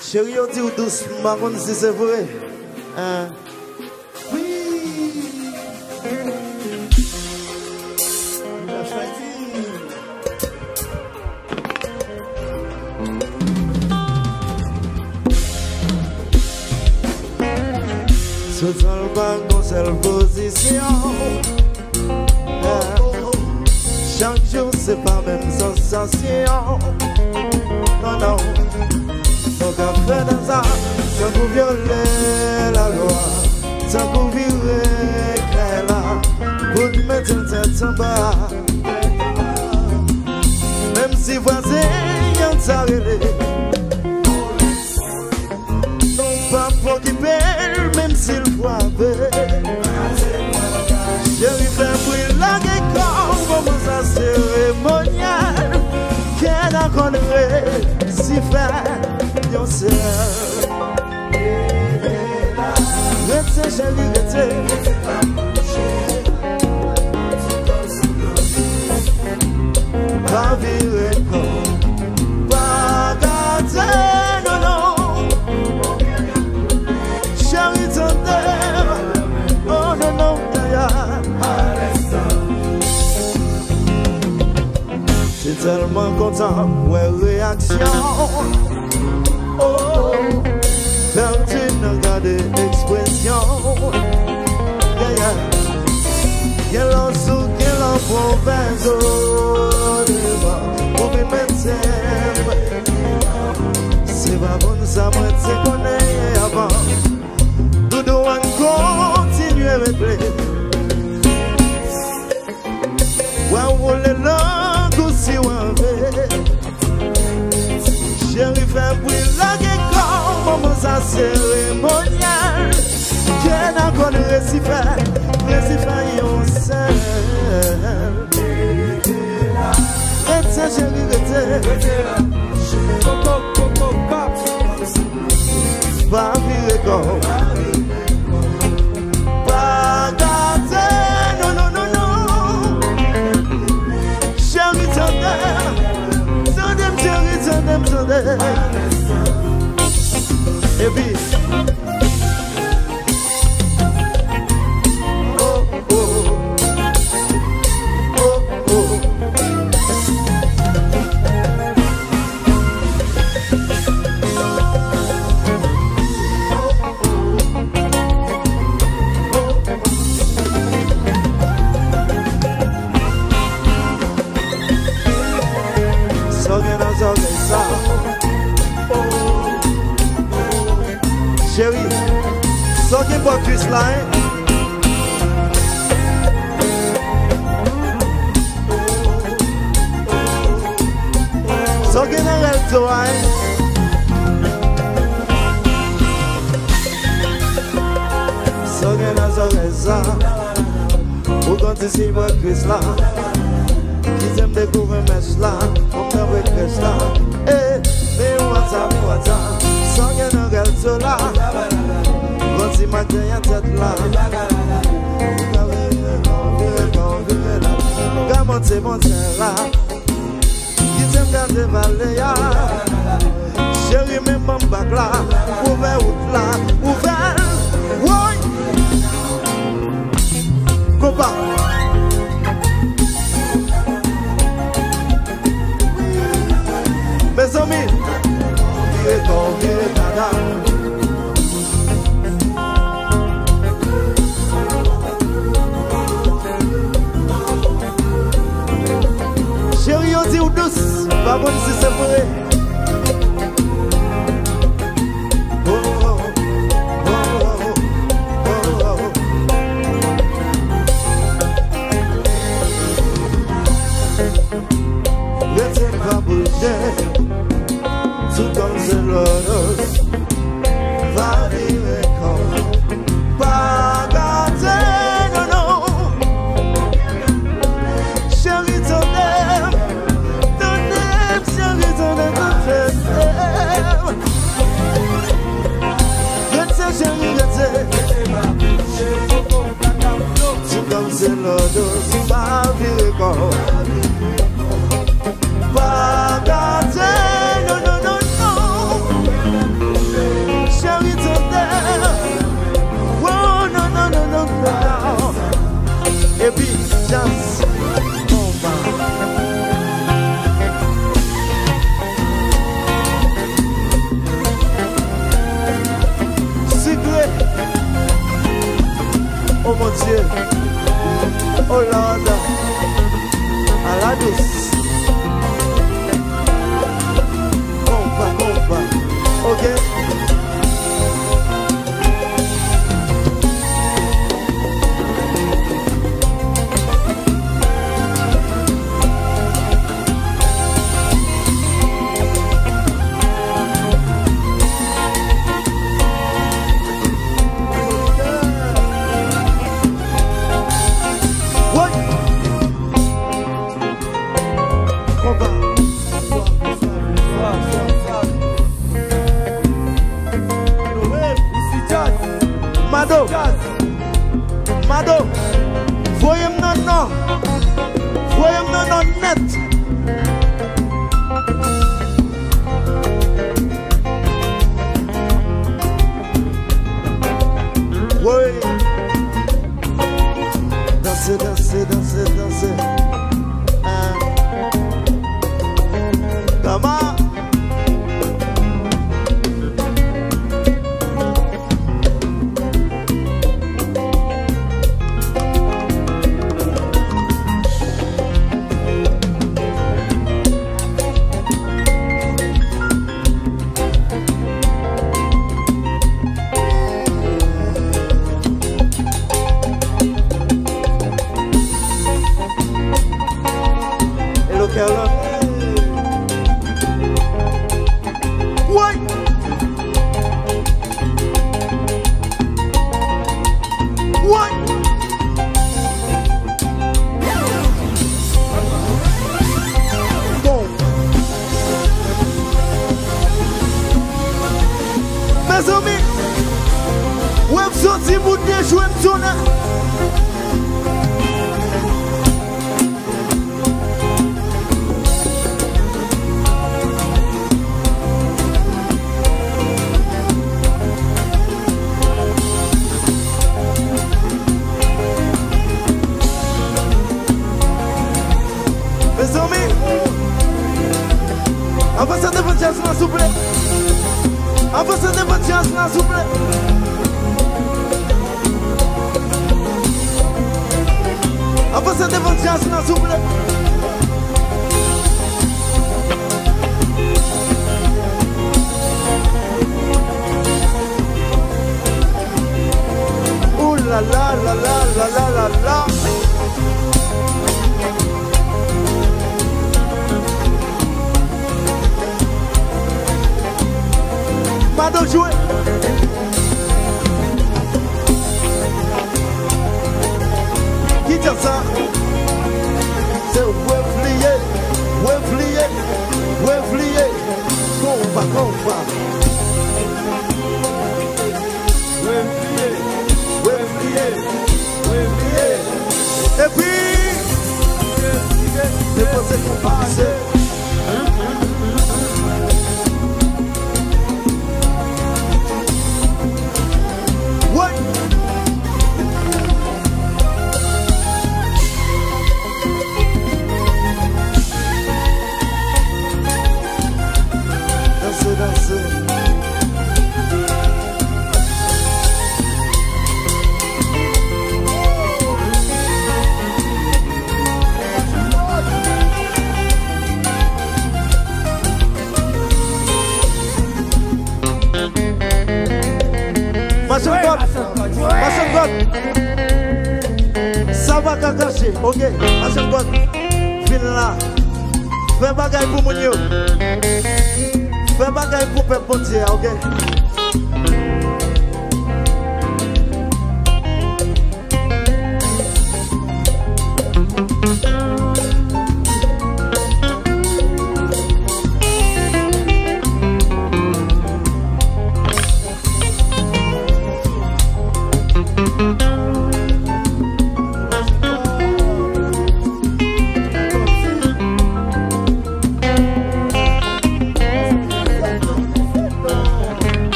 Chérie, on dit doucement, on si c'est vrai. Hein? Oui. La fatigue. Sous le banc, seule position. Chaque jour, c'est pas même sensation. Non, non. Donc à faire dans ça, sans vous violer la loi, sans vous virer là, vous te mettez en tête en bas. Même si voisin y'en s'arrêter, non pas pour qui pèle, même s'il voit chérie fait brûler la guécon, comment ça cérémonial, qu'elle a connu si fait yourself. Rete chérie, rete. Pas virer comme, pas gâter, non, non. Chérie, ton terre, oh non, non, j'ai tellement content, ouais, réaction. Oh, perdu de regarder expression. Yeah, yeah. Quel en sous, quel en province, oh, pour me mettre c'est pas bon, ça me c'est qu'on est avant. Nous devons continuer à répéter. Ouais, on les langues aussi, chérie fait brûler la guécon, maman ça cérémonial. Qu'elle a connu récifé yon sel. Rete chérie, rete. Pas virer comme, pas gâter, non, non, non, non. Chérie, tendez. Et puis oh, oh, oh, oh. Chérie, sortez pour Chris là. Sortez dans le toit. Sortez dans ça. Pour continuer pour Chris là. Qui aime découvrir mes là. On a avec Chris là. Eh, mais what's up? Sortez dans le toit là. Quand il m'a gagné en tête là, monter là, qui t'aime garder valer ya, chérie même mon bac là, ouvert route là, ouvert, oui, copain. Mes amis, virez dada. Chérie, on dit ou douce, pas bon si c'est vrai. Oh, oh, oh, oh, oh, oh. Laissez pas bouger, tout comme c'est l'horreur. Va vivre comme, pas gâter, non, non. Chérie, ton aime. C'est l'odeur, c'est pas virer comme, Deus. Compa, ok? Mado, voyez-moi non, voyez-moi non net. Oui, dansez, dansez, dansez, dansez. Comment? Mado jouer. Qui dit ça? C'est Weflier, Weflier, Weflier. Compa, compa. Weflier, Weflier, Weflier. Et puis, déposer qu'on passe. Ça va cacher, ok? Machin God, viens là. Fais bagaille pour mon yo. Fais bagaille pour peuple pontier, ok?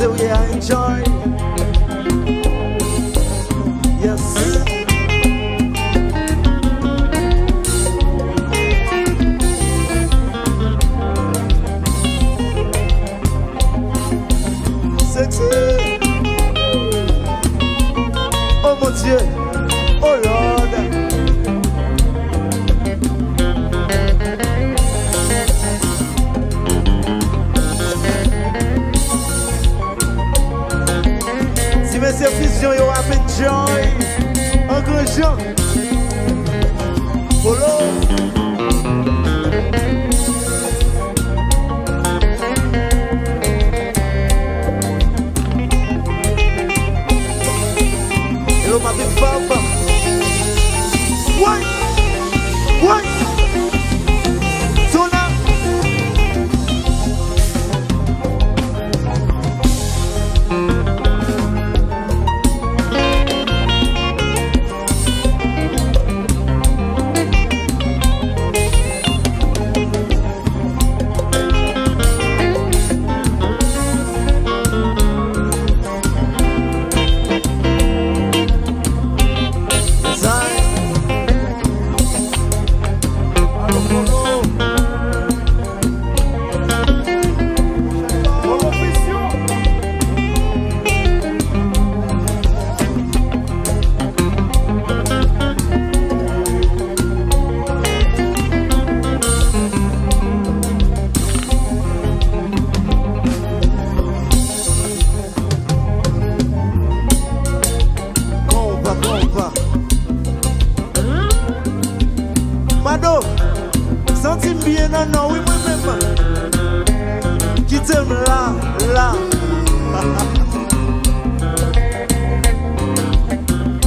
say we are enjoy. Yes. Sexy. Oh mon Dieu. Oh Lord. Si mes fusion, you have enjoy. Un grand chant. Polo. Hello, ma big papa. What? What? So now. Mado, senti bien, non, non, oui, moi-même. Qui t'aime là, là.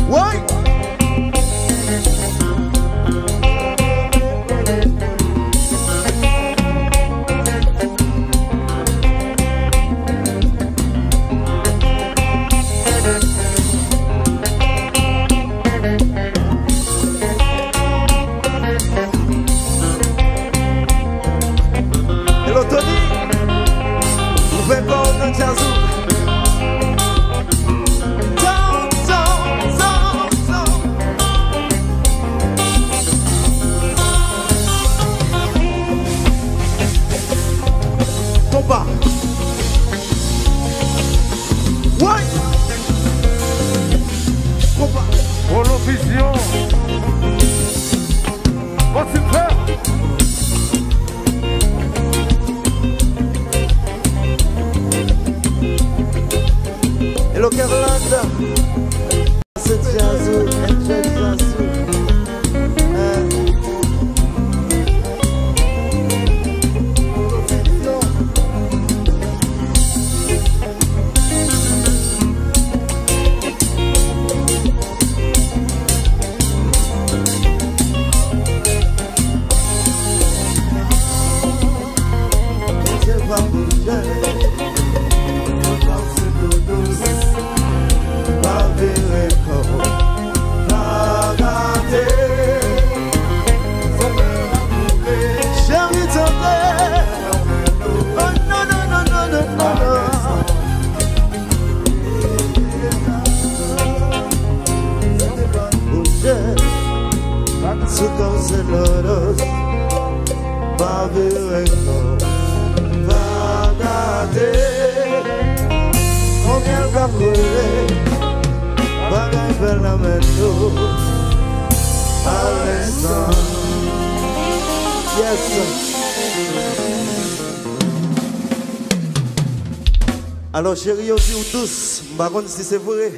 Ouais. Tony, vous faites quoi dans le jazz? Combat. Ouais. Combat. Polo Vision. On s'y fait. Hello, Carolanda. C'est Jazzu, enjoy Jazzu. Je vais bouger. Sous comme c'est l'odeur, pas vivre, pas garder. Combien de fois brûler, pas gagner la météo, à l'instant. Yes. Alors chérie, on dit douce, par contre si c'est vrai.